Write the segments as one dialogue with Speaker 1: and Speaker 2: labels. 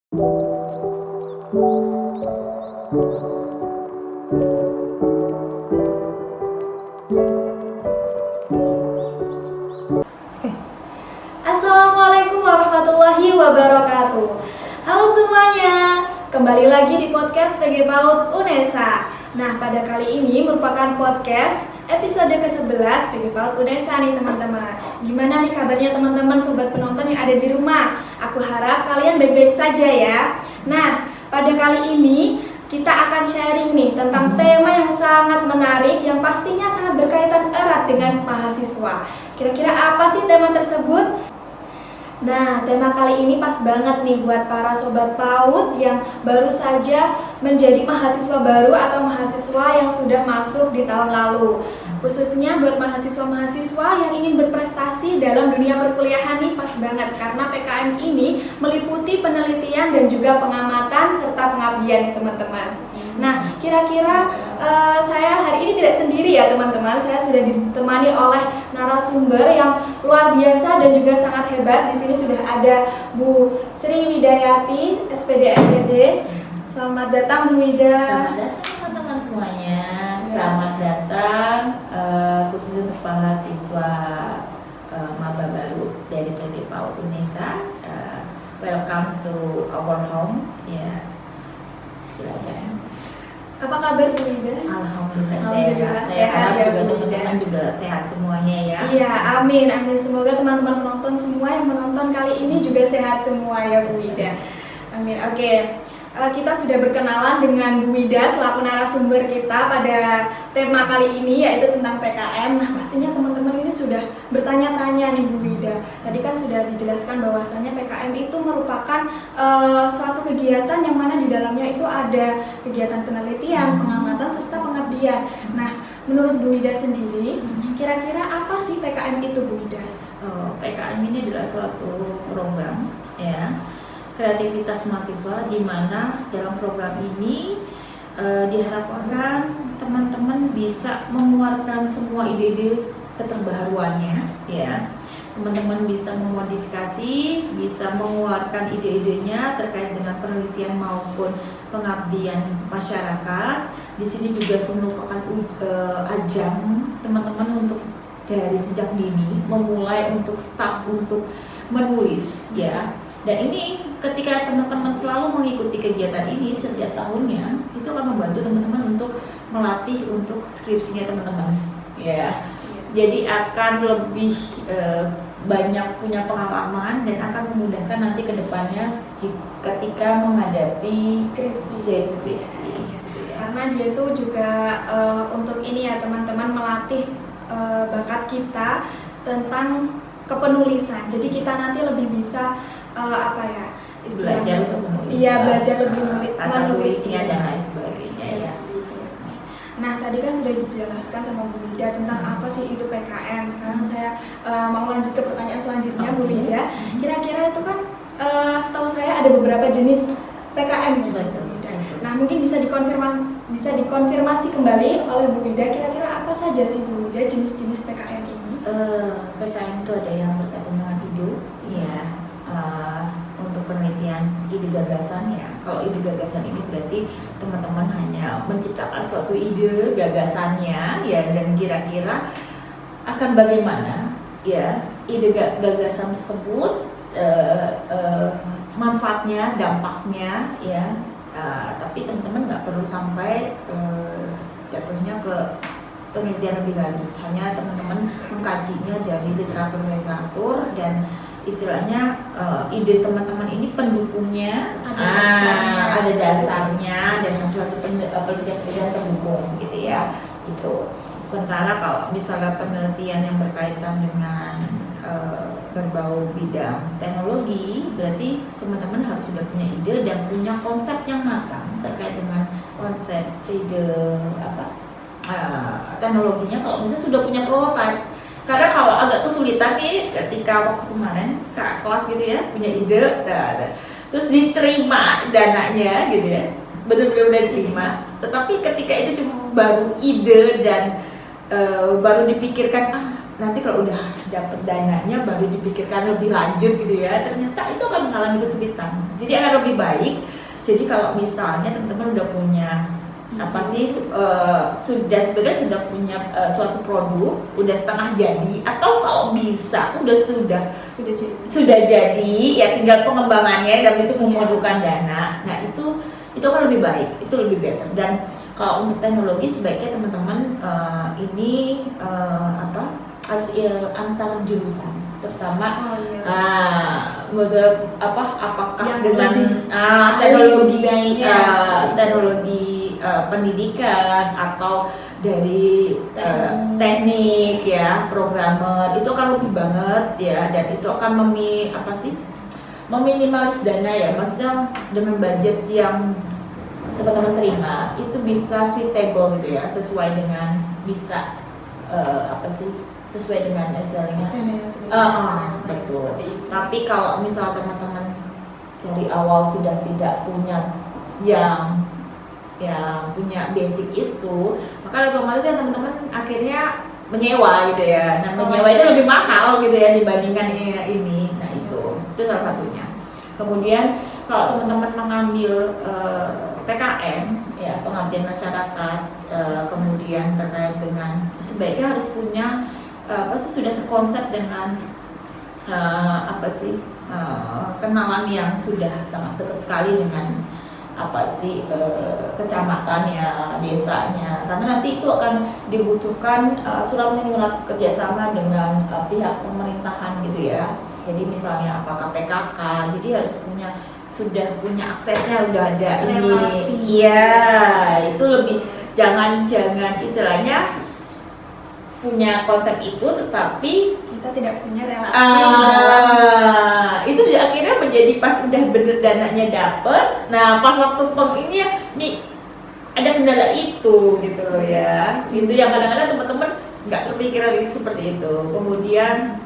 Speaker 1: Assalamualaikum warahmatullahi wabarakatuh. Halo semuanya, kembali lagi di podcast PG PAUD UNESA. Nah, pada kali ini merupakan podcast episode ke-11 PG PAUD UNESA nih teman-teman. Gimana nih kabarnya teman-teman sobat penonton yang ada di rumah? Aku harap kalian baik-baik saja ya. Nah, pada kali ini kita akan sharing nih tentang tema yang sangat menarik yang pastinya sangat berkaitan erat dengan mahasiswa. Kira-kira apa sih tema tersebut? Nah, tema kali ini pas banget nih buat para sobat PAUD yang baru saja menjadi mahasiswa baru atau mahasiswa yang sudah masuk di tahun lalu. Khususnya buat mahasiswa-mahasiswa yang ingin berprestasi dalam dunia perkuliahan nih pas banget karena PKM ini meliputi penelitian dan juga pengamatan serta pengabdian nih teman-teman. Nah, kira-kira saya hari ini tidak sendiri ya teman-teman. Saya sudah ditemani oleh narasumber yang luar biasa dan juga sangat hebat. Di sini sudah ada Bu Sri Widayati, SPD FED. Selamat datang Bu Wida.
Speaker 2: Selamat datang teman-teman semuanya. Selamat datang khusus untuk mahasiswa maba baru dari PG PAUD UNESA. Welcome to our home. Ya, silakan.
Speaker 1: Apa kabar Bu Wida?
Speaker 2: Alhamdulillah sehat. Saya harap juga teman-teman juga sehat semuanya ya.
Speaker 1: Iya, amin. Semoga teman-teman penonton semua yang menonton kali ini juga sehat semua ya Bu Wida. Amin. Oke. Kita sudah berkenalan dengan Bu Wida selaku narasumber kita pada tema kali ini yaitu tentang PKM. Nah, pastinya teman-teman ini sudah bertanya-tanya nih Bu Wida. Tadi kan sudah dijelaskan bahwasannya PKM itu merupakan suatu kegiatan yang mana di dalamnya itu ada kegiatan penelitian, pengamatan serta pengabdian. Nah, menurut Bu Wida sendiri, kira-kira apa sih PKM itu Bu Wida?
Speaker 2: PKM ini adalah suatu program ya. Kreativitas mahasiswa di mana dalam program ini diharapkan teman-teman bisa mengeluarkan semua ide-ide keterbaruannya ya. Teman-teman bisa memodifikasi, bisa mengeluarkan ide-idenya terkait dengan penelitian maupun pengabdian masyarakat. Di sini juga merupakan ajang teman-teman untuk dari sejak dini memulai untuk start untuk menulis ya. Dan ini ketika teman-teman selalu mengikuti kegiatan ini setiap tahunnya, itu akan membantu teman-teman untuk melatih untuk skripsinya teman-teman. Ya, jadi akan lebih banyak punya pengalaman dan akan memudahkan nanti ke depannya ketika menghadapi skripsi.
Speaker 1: Karena dia itu juga untuk ini ya teman-teman melatih bakat kita tentang kepenulisan. Jadi kita nanti lebih bisa
Speaker 2: belajar untuk menulis.
Speaker 1: Iya, belajar lebih
Speaker 2: menulisnya dan lain sebagainya ya.
Speaker 1: Nah, tadi kan sudah dijelaskan sama Bu Wida tentang apa sih itu PKM. Sekarang saya mau lanjut ke pertanyaan selanjutnya Bu Wida. Kira-kira itu kan setahu saya ada beberapa jenis PKM ya.
Speaker 2: Betul.
Speaker 1: Nah, mungkin bisa dikonfirmasi kembali oleh Bu Wida. Kira-kira apa saja sih Bu Wida jenis-jenis PKM ini?
Speaker 2: PKM itu ada yang berkaitan dengan ide, ya. Untuk penelitian ide gagasan ya. Kalau ide gagasan ini berarti teman-teman hanya menciptakan suatu ide gagasannya ya, dan kira-kira akan bagaimana ya ide gagasan tersebut, manfaatnya, dampaknya ya. Tapi teman-teman nggak perlu sampai jatuhnya ke penelitian lebih lanjut, hanya teman-teman mengkajinya dari literatur dan istilahnya ide teman-teman ini pendukungnya ada dasarnya dan hasil penelitian pendukung gitu ya. Itu sementara kalau misalnya penelitian yang berkaitan dengan berbau bidang teknologi, berarti teman-teman harus sudah punya ide dan punya konsep yang matang terkait dengan konsep ide teknologinya. Kalau misalnya sudah punya prototype, karena kalau agak kesulitan nih ketika waktu kemarin kelas gitu ya, punya ide terus diterima dananya gitu ya, benar-benar udah diterima, tetapi ketika itu cuma baru ide dan baru dipikirkan nanti kalau udah dapet dananya baru dipikirkan lebih lanjut gitu ya, ternyata itu akan mengalami kesulitan Jadi akan lebih baik. Jadi kalau misalnya teman-teman udah punya apa sih sudah sebenarnya sudah punya suatu produk udah setengah jadi, atau kalau bisa sudah jadi ya tinggal pengembangannya dan itu memerlukan dana. Nah itu kan lebih baik, itu lebih better. Dan kalau untuk teknologi sebaiknya teman-teman ini harus antar jurusan, terutama apakah
Speaker 1: yang
Speaker 2: dengan teknologi pendidikan atau dari teknik ya, programmer, itu akan lebih banget ya, dan itu akan meminimalis dana ya, maksudnya dengan budget yang teman-teman terima itu bisa suitable gitu ya, sesuai dengan sesuai dengan hasilnya. Betul. Tapi kalau misal teman-teman dari awal sudah tidak punya yang punya basic itu, maka otomatis ya teman-teman akhirnya menyewa gitu ya. Nah, menyewa itu lebih mahal gitu ya dibandingkan ini. Nah, itu salah satunya. Kemudian kalau teman-teman mengambil PKM ya, pengabdian masyarakat, kemudian terkait dengan sebaiknya harus punya sudah terkonsep dengan kenalan yang sudah sangat dekat sekali dengan kecamatannya, desanya, karena nanti itu akan dibutuhkan surat menyurat kerjasama dengan pihak pemerintahan gitu ya. Jadi misalnya apakah PKK, jadi harus sudah punya aksesnya, sudah ada
Speaker 1: relasi.
Speaker 2: Iya, itu lebih jangan istilahnya punya konsep itu tetapi
Speaker 1: kita tidak punya relasi
Speaker 2: itu akhirnya menjadi pas udah bener dananya dapet, nah pas waktu nih ada kendala itu gitu loh ya. Itu yang kadang-kadang teman-teman nggak terpikiran seperti itu. Kemudian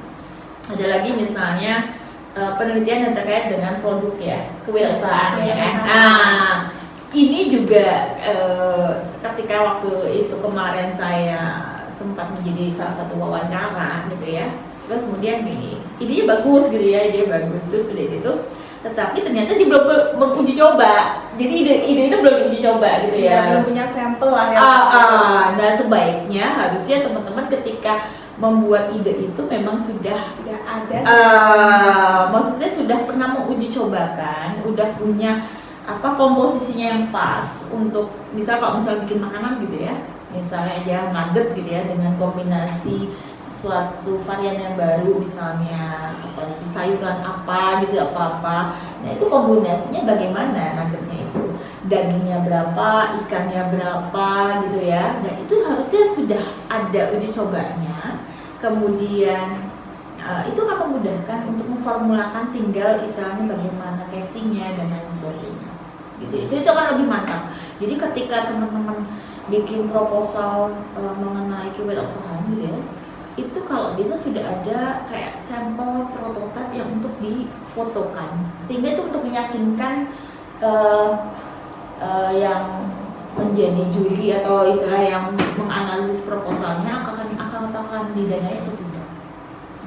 Speaker 2: ada lagi misalnya penelitian yang terkait dengan produk ya, kewirausahaan ya kan. Ini juga ketika waktu itu kemarin saya sempat menjadi salah satu wawancara gitu ya, terus kemudian idenya bagus gitu ya, terus udah gitu, tetapi ternyata dia belum menguji coba, jadi ide itu belum diuji coba gitu ya,
Speaker 1: belum punya sampel lah ya.
Speaker 2: Nah sebaiknya harusnya teman-teman ketika membuat ide itu memang sudah
Speaker 1: ada
Speaker 2: maksudnya sudah pernah menguji cobakan, udah punya komposisinya yang pas untuk kalau bikin makanan gitu ya, misalnya aja nugget gitu ya, dengan kombinasi suatu varian yang baru, misalnya sayuran apa gitu, apa. Nah itu kombinasinya bagaimana nuggetnya itu, dagingnya berapa, ikannya berapa gitu ya. Nah itu harusnya sudah ada uji cobanya. Kemudian itu akan memudahkan untuk memformulakan, tinggal istilahnya bagaimana casingnya dan lain sebagainya gitu. Itu akan lebih mantap. Jadi ketika teman-teman bikin proposal mengenai kewirausahaan gitu ya, itu kalau bisa sudah ada kayak sampel prototipe yang untuk difotokan, sehingga itu untuk meyakinkan yang menjadi juri atau istilah yang menganalisis proposalnya akan didanai atau tidak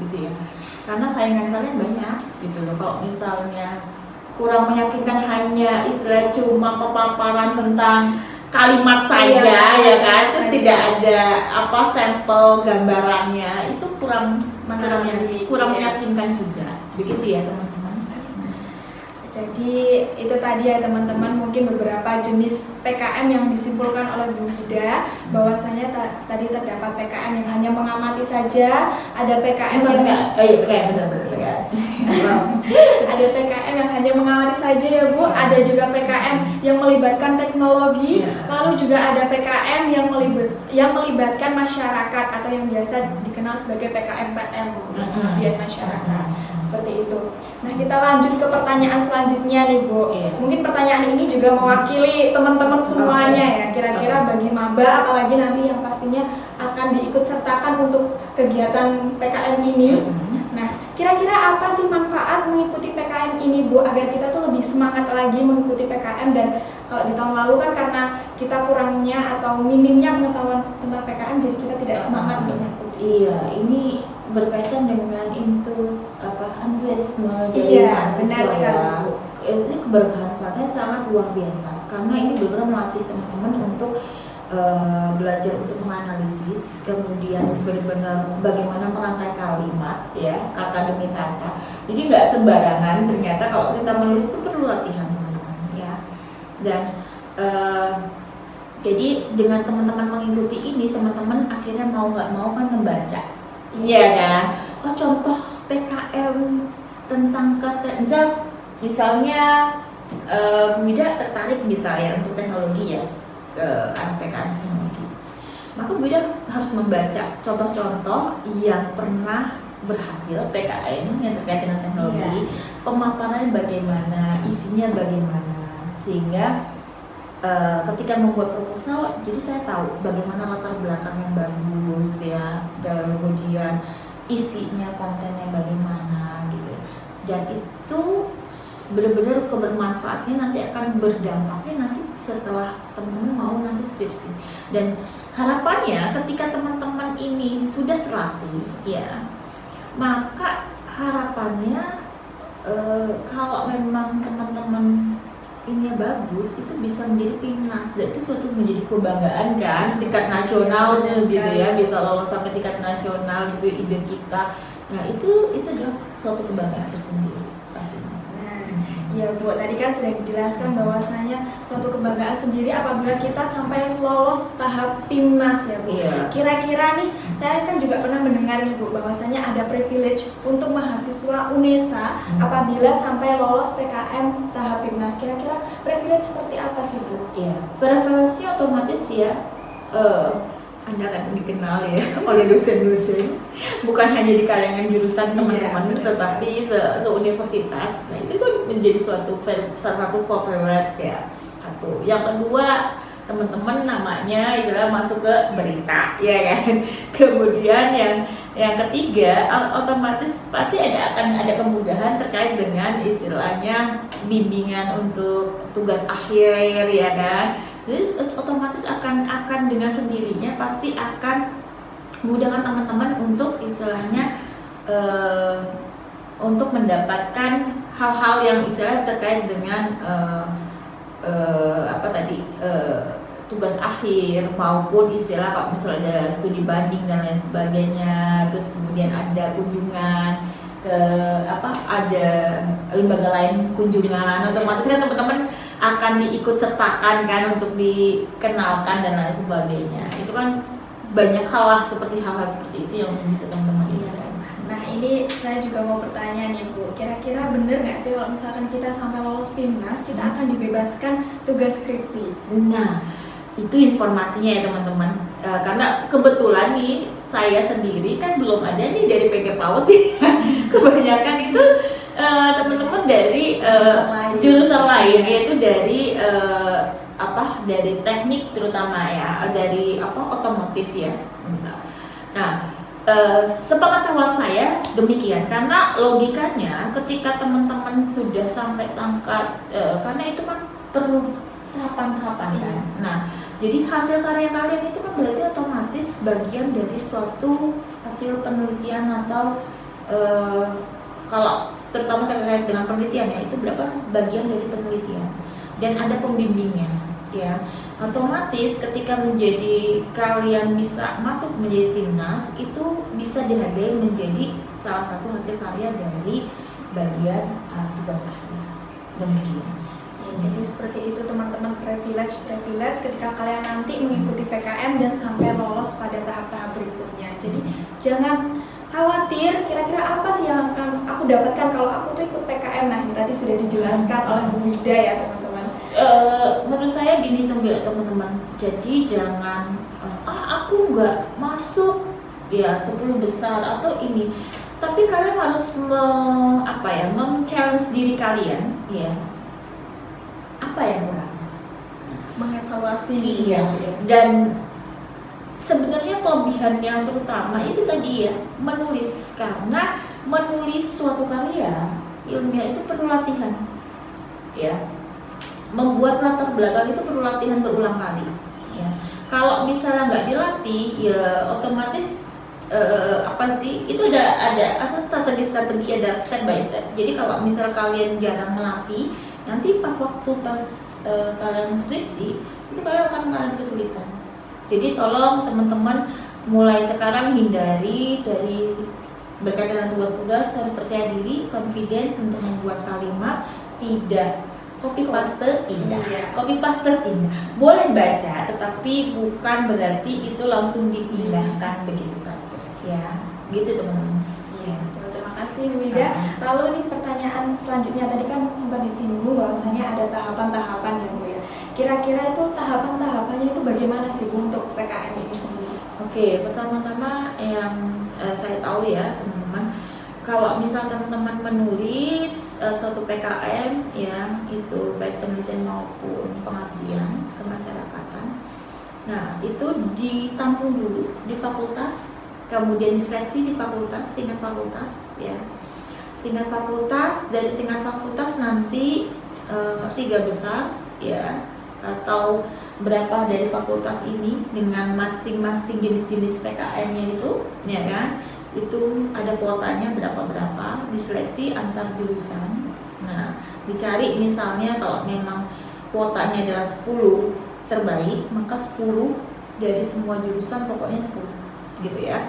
Speaker 2: gitu ya, karena saingan kalian banyak gitu loh. Kalau misalnya kurang meyakinkan, hanya istilah cuma paparan tentang kalimat saja ya kan, terus tidak ada sampel gambarannya, itu kurang meyakinkan juga, begitu ya teman-teman.
Speaker 1: Jadi itu tadi ya teman-teman, mungkin beberapa jenis PKM yang disimpulkan oleh Bu Ida, bahwasanya tadi terdapat PKM yang hanya mengamati saja, ada PKM ada PKM yang hanya mengamati saja ya Bu, ada juga PKM yang melibatkan teknologi, lalu juga ada PKM yang melibatkan masyarakat atau yang biasa dikenal sebagai PKM PM, pengabdian masyarakat, seperti itu. Nah kita lanjut ke pertanyaan selanjutnya nih Bu. Mungkin pertanyaan ini juga mewakili teman-teman semuanya ya, kira-kira bagi maba apalagi nanti yang pastinya akan diikut sertakan untuk kegiatan PKM ini. Nah, kira-kira apa sih manfaat mengikuti PKM ini Bu, agar kita tuh lebih semangat lagi mengikuti PKM? Dan kalau di tahun lalu kan karena kita kurangnya atau minimnya pengetahuan tentang PKM, jadi kita tidak semangat untuk mengikuti.
Speaker 2: Iya, ini berkaitan dengan antusiasme dari mahasiswa ya. ini kebermanfaatannya sangat luar biasa karena ini benar-benar melatih teman-teman untuk belajar untuk menganalisis, kemudian benar-benar bagaimana merangkai kalimat, ya, kata demi kata. Jadi nggak sembarangan, ternyata kalau kita menulis itu perlu latihan teman-teman, ya. Dan jadi dengan teman-teman mengikuti ini, teman-teman akhirnya mau nggak mau kan membaca, iya kan? Oh, contoh PKM tentang kata, misalnya Bu Wida tertarik misalnya untuk teknologi, ya, anak PKM teknologi, maka Bu Wida harus membaca contoh-contoh yang pernah berhasil PKM yang terkait dengan teknologi, pemaparannya bagaimana, isinya bagaimana, sehingga ketika membuat proposal, jadi saya tahu bagaimana latar belakang yang bagus, ya, dan kemudian isinya, kontennya bagaimana gitu, dan itu benar-benar kebermanfaatnya nanti akan berdampaknya nanti setelah teman-teman mau nanti skripsi. Dan harapannya ketika teman-teman ini sudah terlatih, ya, maka harapannya kalau memang teman-teman ini bagus, itu bisa menjadi PIMNAS, dan itu suatu menjadi kebanggaan kan, tingkat nasional gitu ya, bisa lolos sampai tingkat nasional gitu ide kita. Nah itu adalah suatu kebanggaan tersendiri pastinya.
Speaker 1: Ya Bu, tadi kan sudah dijelaskan bahwasanya suatu kebanggaan sendiri apabila kita sampai lolos tahap PIMNAS, ya Bu.
Speaker 2: Iya.
Speaker 1: Kira-kira nih, saya kan juga pernah mendengar nih Bu, bahwasanya ada privilege untuk mahasiswa UNESA apabila sampai lolos PKM tahap PIMNAS. Kira-kira privilege seperti apa sih Bu?
Speaker 2: Iya, privilege otomatis ya, Anda akan dikenal ya oleh dosen-dosen, bukan hanya di kalangan jurusan teman-teman, tetapi se-universitas. Nah itu kan menjadi salah satu privilege, ya. Satu. Yang kedua, teman-teman namanya istilah masuk ke berita, ya kan. Kemudian yang ketiga, otomatis pasti akan ada kemudahan terkait dengan istilahnya bimbingan untuk tugas akhir, ya kan. Jadi otomatis akan dengan sendirinya pasti akan memudahkan teman-teman untuk istilahnya untuk mendapatkan hal-hal yang istilahnya terkait dengan tugas akhir, maupun istilah kalau misalnya ada studi banding dan lain sebagainya, terus kemudian ada kunjungan ke ada lembaga lain kunjungan, otomatis kan teman-teman akan diikut sertakan kan untuk dikenalkan dan lain sebagainya. Itu kan banyak hal seperti itu yang bisa teman-teman lihat.
Speaker 1: Nah ini saya juga mau bertanya nih Bu, kira-kira bener nggak sih kalau misalkan kita sampai lolos PIMNAS kita akan dibebaskan tugas skripsi?
Speaker 2: Nah itu informasinya ya teman-teman, karena kebetulan nih saya sendiri kan belum ada nih dari PG PAUD ya. Kebanyakan itu teman-teman dari jurusan lain, yaitu dari dari teknik terutama, ya, dari otomotif, ya. Nah sepengetahuan saya demikian, karena logikanya ketika teman-teman sudah sampai tangkat, karena itu kan perlu tahapan-tahapan kan. Nah jadi hasil karya kalian itu kan berarti otomatis bagian dari suatu hasil penelitian atau kalau terutama terkait dengan penelitian, ya, itu berapa bagian dari penelitian dan ada pembimbingnya, ya. Otomatis ketika menjadi kalian bisa masuk menjadi timnas, itu bisa dihargai menjadi salah satu hasil karya dari bagian tugas akhir. Demikian.
Speaker 1: Ya, jadi seperti itu teman-teman, privilege ketika kalian nanti mengikuti PKM dan sampai lolos pada tahap-tahap berikutnya. Jadi jangan khawatir, kira-kira apa sih yang akan aku dapatkan kalau aku tuh ikut PKM. Nah ini tadi sudah dijelaskan oleh Bu Wida, ya teman-teman.
Speaker 2: Menurut saya gini teman-teman, jadi jangan aku nggak masuk ya 10 besar atau ini, tapi kalian harus men-challenge diri kalian, ya, apa yang kurang,
Speaker 1: mengevaluasi.
Speaker 2: Iya, dan sebenarnya kelebihan yang terutama itu tadi, ya, menulis, karena menulis suatu karya ilmiah itu perlu latihan, ya. Membuat latar belakang itu perlu latihan berulang kali, ya. Kalau misalnya nggak dilatih, ya otomatis itu ada asal strategi, ada step by step. Jadi kalau misalnya kalian jarang melatih, nanti pas kalian skripsi itu kalian akan mengalami kesulitan. Jadi tolong teman-teman mulai sekarang hindari dari berkaitan dengan tugas-tugas, harus percaya diri, confidence untuk membuat kalimat, tidak copy paste indah. Copy paste indah. Boleh baca, tetapi bukan berarti itu langsung dipindahkan begitu saja. Ya, gitu teman-teman.
Speaker 1: Iya, terima kasih Bu Ida. Lalu nih pertanyaan selanjutnya, tadi kan sempat disinggung bahwasanya ada tahapan-tahapan ya Bu ya. Kira-kira itu tahapan-tahapannya itu bagaimana sih Bu untuk PKM ini sendiri?
Speaker 2: Oke, pertama-tama yang saya tahu ya teman-teman, kalau misal teman-teman menulis suatu PKM ya, itu baik penelitian maupun pengabdian kemasyarakatan, nah itu ditampung dulu di fakultas, kemudian diseleksi di fakultas, tingkat fakultas ya, tingkat fakultas, dari tingkat fakultas nanti 3 besar ya, atau berapa dari fakultas ini dengan masing-masing jenis-jenis PKM-nya itu, ya kan? Itu ada kuotanya berapa-berapa, diseleksi antar jurusan. Nah, dicari misalnya kalau memang kuotanya adalah 10 terbaik, maka 10 dari semua jurusan pokoknya 10 gitu ya.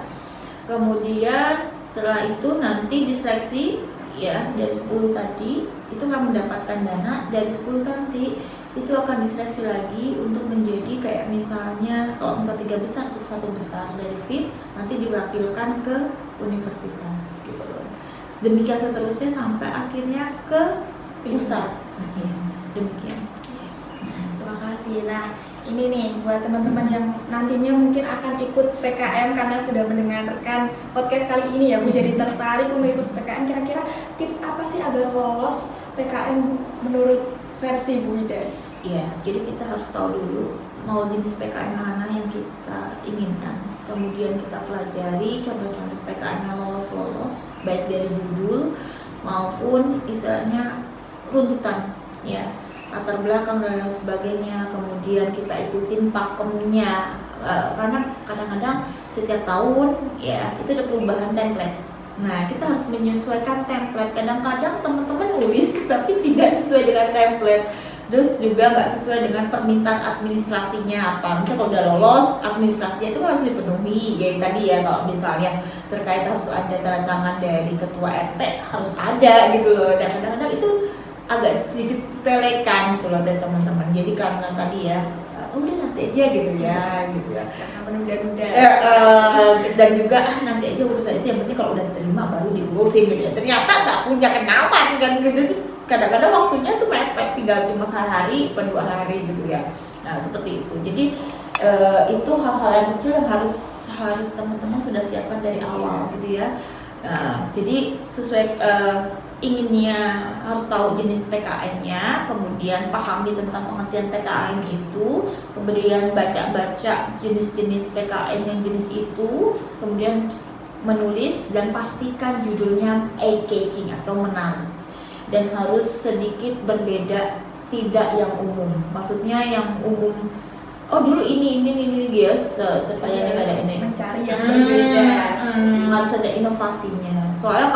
Speaker 2: Kemudian setelah itu nanti diseleksi ya, dari 10 tadi itu akan mendapatkan dana, dari 10 nanti itu akan diseleksi lagi untuk menjadi kayak misalnya kalau misal 3 besar atau 1 besar dari FIP nanti diwakilkan ke universitas gitu loh. Demikian seterusnya sampai akhirnya ke pusat. Demikian.
Speaker 1: Terima kasih. Nah, ini nih buat teman-teman yang nantinya mungkin akan ikut PKM karena sudah mendengarkan podcast kali ini ya Bu, jadi tertarik untuk ikut PKM. Kira-kira tips apa sih agar lolos PKM Bu menurut versi Bu Ida?
Speaker 2: Iya, jadi kita harus tahu dulu mau jenis PKM mana yang kita inginkan. Kemudian kita pelajari contoh-contoh PKM yang lolos, baik dari judul maupun istilahnya runtutan, ya, latar belakang dan lain sebagainya. Kemudian kita ikutin pakemnya, karena kadang-kadang setiap tahun ya itu ada perubahan template. Nah, kita harus menyesuaikan template. Kadang-kadang teman-teman nulis tapi tidak sesuai dengan template. Terus juga nggak sesuai dengan permintaan administrasinya apa. Misalnya kalau udah lolos, administrasinya itu harus dipenuhi. Ya tadi ya, kalau misalnya terkait harus ada tanda tangan dari ketua RT, harus ada gitu loh. Dan kadang-kadang itu agak sedikit sepelekan gitu loh dari teman-teman. Jadi karena tadi ya, udah nanti aja gitu ya, gitu ya.
Speaker 1: Karena menunda-nunda.
Speaker 2: Dan juga nanti aja urusan itu, yang penting kalau udah diterima baru diurusin gitu ya. Ternyata nggak punya kenalan kan gitu. Terus kadang-kadang waktunya tuh mepet, tinggal cuma sehari atau 2 hari gitu ya. Nah seperti itu. Jadi itu hal-hal yang kecil yang harus teman-teman sudah siapkan dari awal gitu ya. Nah, jadi sesuai inginnya harus tahu jenis PKN-nya, kemudian pahami tentang pengertian PKN itu, kemudian baca-baca jenis-jenis PKN yang jenis itu, kemudian menulis dan pastikan judulnya eye-catching atau menarik. Dan harus sedikit berbeda, tidak yang umum. Maksudnya yang umum, oh dulu ini guys, supaya ada ini.
Speaker 1: Mencari yang berbeda.
Speaker 2: Harus ada inovasinya. Soalnya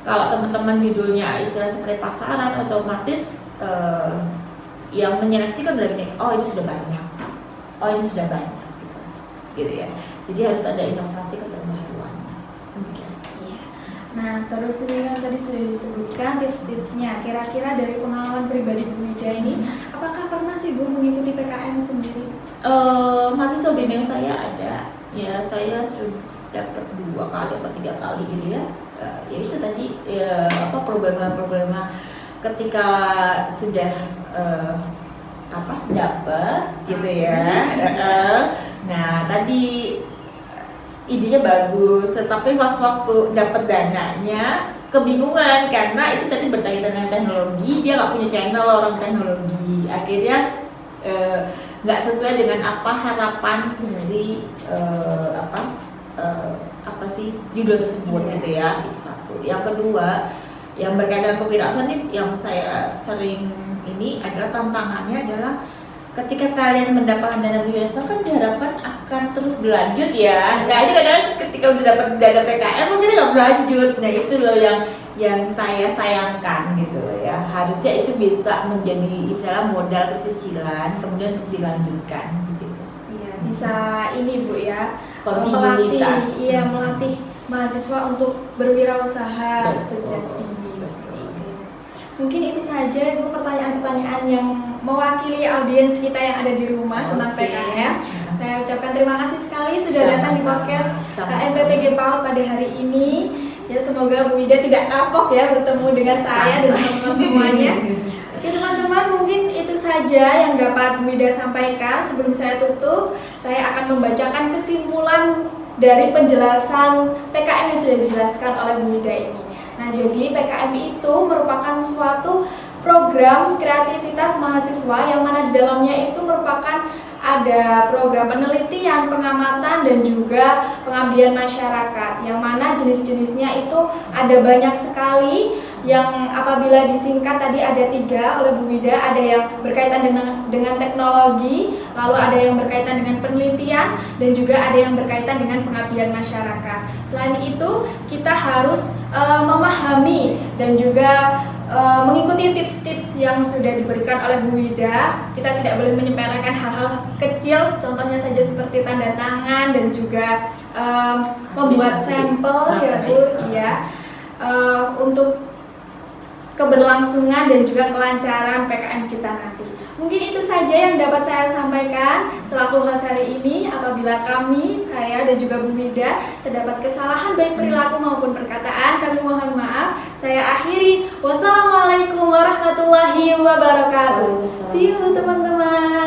Speaker 2: kalau teman-teman judulnya istilah seperti pasaran, otomatis yang menyeleksi kan udah gini, oh ini sudah banyak, gitu ya. Jadi harus ada inovasi keterbaruan.
Speaker 1: Nah, terus ini kan tadi sudah disebutkan tips-tipsnya. Kira-kira dari pengalaman pribadi Bu Ida ini, apakah pernah sih Bu mengikuti PKM sendiri?
Speaker 2: Mahasiswa bimbing saya ada. Ya, saya sudah dapat 2 kali atau 3 kali gitu ya. Ya itu tadi program-program ketika sudah dapat gitu ya. Nah, tadi idenya bagus, tapi pas waktu dapat dananya kebingungan karena itu tadi berkaitan dengan teknologi, dia nggak punya channel orang teknologi, akhirnya nggak sesuai dengan apa harapan dari judul tersebut gitu ya. Itu satu. Yang kedua, yang berkaitan dengan kewirausahaan nih, yang saya sering ini adalah tantangannya adalah ketika kalian mendapatkan dana beasiswa kan diharapkan akan terus berlanjut ya. Nah ini kadang-kadang ketika udah dapat dana PKM mungkin nggak berlanjut. Nah itu loh yang saya sayangkan gitu loh ya. Harusnya itu bisa menjadi istilah modal kecicilan kemudian untuk dilanjutkan gitu.
Speaker 1: Iya, bisa ini Bu ya,
Speaker 2: Kontinuitas.
Speaker 1: melatih mahasiswa untuk berwirausaha
Speaker 2: Betul.
Speaker 1: sejak dini seperti itu. Mungkin itu saja Ibu pertanyaan-pertanyaan yang mewakili audiens kita yang ada di rumah tentang
Speaker 2: Oke.
Speaker 1: PKM. Saya ucapkan terima kasih sekali sudah datang di podcast
Speaker 2: Sama-sama.
Speaker 1: MPPG PAUD pada hari ini. Ya semoga Bu Wida tidak kapok ya bertemu dengan saya dan teman-teman semuanya. Oke teman-teman, mungkin itu saja yang dapat Bu Wida sampaikan. Sebelum saya tutup, saya akan membacakan kesimpulan dari penjelasan PKM yang sudah dijelaskan oleh Bu Wida ini. Nah, jadi PKM itu merupakan suatu program kreativitas mahasiswa yang mana di dalamnya itu merupakan ada program penelitian, pengamatan, dan juga pengabdian masyarakat yang mana jenis-jenisnya itu ada banyak sekali. Yang apabila disingkat tadi ada 3 oleh Bu Wida, ada yang berkaitan dengan teknologi, lalu ada yang berkaitan dengan penelitian, dan juga ada yang berkaitan dengan pengabdian masyarakat. Selain itu, kita harus memahami dan juga mengikuti tips-tips yang sudah diberikan oleh Bu Wida. Kita tidak boleh menyepelekan hal-hal kecil, contohnya saja seperti tanda tangan dan juga membuat sampel ya Bu, iya, untuk keberlangsungan dan juga kelancaran PKM kita nanti. Mungkin itu saja yang dapat saya sampaikan selaku host hari ini. Apabila saya dan juga Bu Wida terdapat kesalahan baik perilaku maupun perkataan, kami mohon maaf. Saya akhiri. Wassalamualaikum warahmatullahi wabarakatuh. See you teman-teman.